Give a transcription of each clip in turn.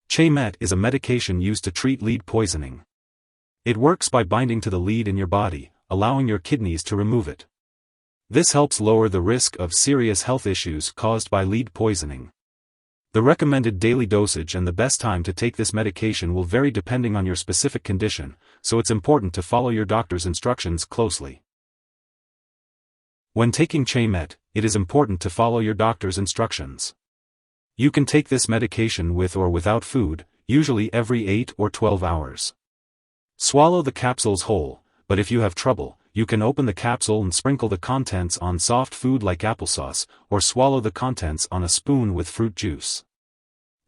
Chemet is a medication used to treat lead poisoning. It works by binding to the lead in your body, allowing your kidneys to remove it. This helps lower the risk of serious health issues caused by lead poisoning. The recommended daily dosage and the best time to take this medication will vary depending on your specific condition, so it's important to follow your doctor's instructions closely. When taking Chemet, it is important to follow your doctor's instructions. You can take this medication with or without food, usually every 8 or 12 hours. Swallow the capsules whole, but if you have trouble, you can open the capsule and sprinkle the contents on soft food like applesauce, or swallow the contents on a spoon with fruit juice.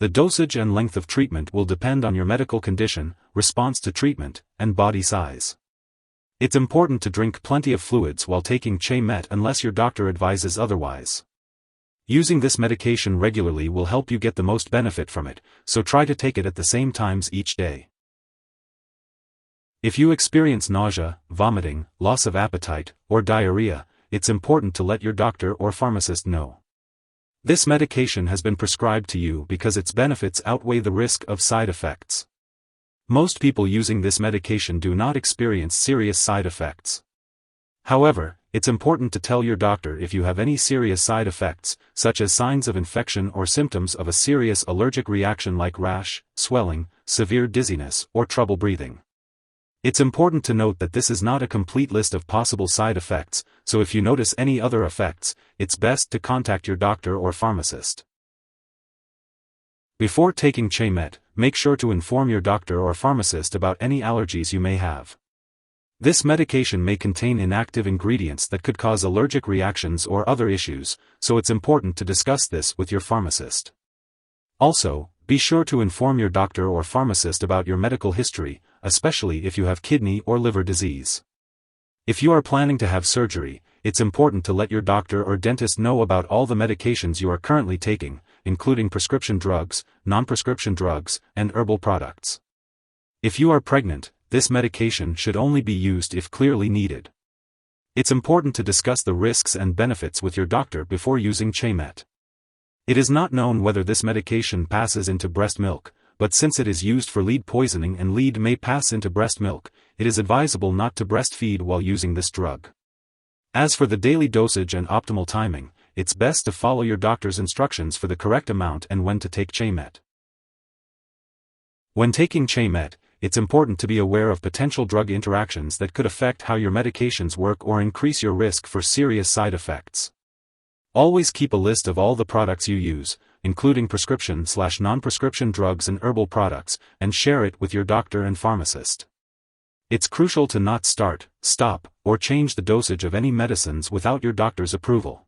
The dosage and length of treatment will depend on your medical condition, response to treatment, and body size. It's important to drink plenty of fluids while taking Chemet unless your doctor advises otherwise. Using this medication regularly will help you get the most benefit from it, so try to take it at the same times each day. If you experience nausea, vomiting, loss of appetite, or diarrhea, it's important to let your doctor or pharmacist know. This medication has been prescribed to you because its benefits outweigh the risk of side effects. Most people using this medication do not experience serious side effects. However, it's important to tell your doctor if you have any serious side effects, such as signs of infection or symptoms of a serious allergic reaction like rash, swelling, severe dizziness, or trouble breathing. It's important to note that this is not a complete list of possible side effects, so if you notice any other effects, it's best to contact your doctor or pharmacist. Before taking Chemet, make sure to inform your doctor or pharmacist about any allergies you may have. This medication may contain inactive ingredients that could cause allergic reactions or other issues, so it's important to discuss this with your pharmacist. Also, be sure to inform your doctor or pharmacist about your medical history, especially if you have kidney or liver disease. If you are planning to have surgery, it's important to let your doctor or dentist know about all the medications you are currently taking, including prescription drugs, non-prescription drugs, and herbal products. If you are pregnant, this medication should only be used if clearly needed. It's important to discuss the risks and benefits with your doctor before using Chemet. It is not known whether this medication passes into breast milk, but since it is used for lead poisoning and lead may pass into breast milk, it is advisable not to breastfeed while using this drug. As for the daily dosage and optimal timing, it's best to follow your doctor's instructions for the correct amount and when to take Chemet. When taking Chemet, it's important to be aware of potential drug interactions that could affect how your medications work or increase your risk for serious side effects. Always keep a list of all the products you use, including prescription/non-prescription drugs and herbal products, and share it with your doctor and pharmacist. It's crucial to not start, stop, or change the dosage of any medicines without your doctor's approval.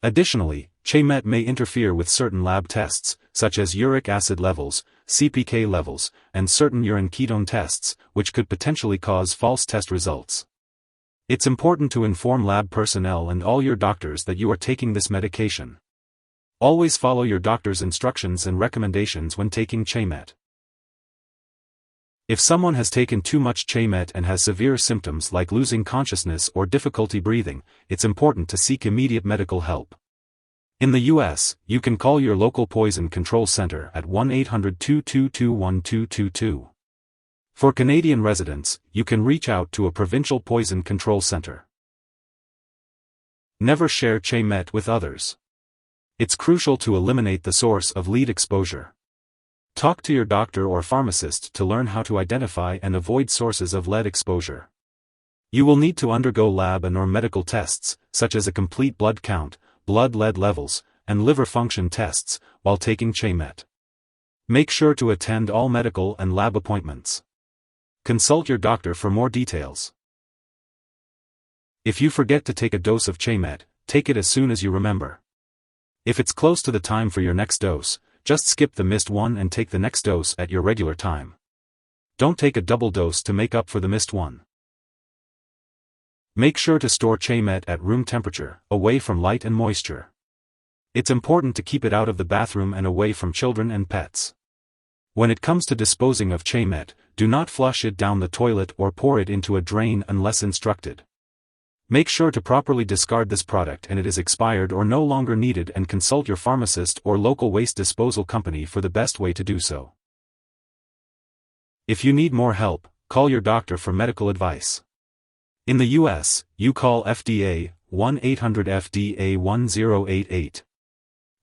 Additionally, Chemet may interfere with certain lab tests, such as uric acid levels, CPK levels, and certain urine ketone tests, which could potentially cause false test results. It's important to inform lab personnel and all your doctors that you are taking this medication. Always follow your doctor's instructions and recommendations when taking Chemet. If someone has taken too much Chemet and has severe symptoms like losing consciousness or difficulty breathing, it's important to seek immediate medical help. In the U.S., you can call your local poison control center at 1-800-222-1222. For Canadian residents, you can reach out to a provincial poison control center. Never share Chemet with others. It's crucial to eliminate the source of lead exposure. Talk to your doctor or pharmacist to learn how to identify and avoid sources of lead exposure. You will need to undergo lab and/or medical tests, such as a complete blood count, blood lead levels, and liver function tests, while taking Chemet. Make sure to attend all medical and lab appointments. Consult your doctor for more details. If you forget to take a dose of Chemet, take it as soon as you remember. If it's close to the time for your next dose, just skip the missed one and take the next dose at your regular time. Don't take a double dose to make up for the missed one. Make sure to store Chemet at room temperature, away from light and moisture. It's important to keep it out of the bathroom and away from children and pets. When it comes to disposing of Chemet, do not flush it down the toilet or pour it into a drain unless instructed. Make sure to properly discard this product and it is expired or no longer needed, and consult your pharmacist or local waste disposal company for the best way to do so. If you need more help, call your doctor for medical advice. In the US, you call FDA, 1-800-FDA-1088.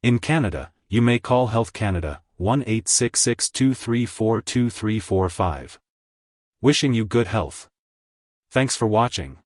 In Canada, you may call Health Canada, 1-866-234-2345. Wishing you good health. Thanks for watching.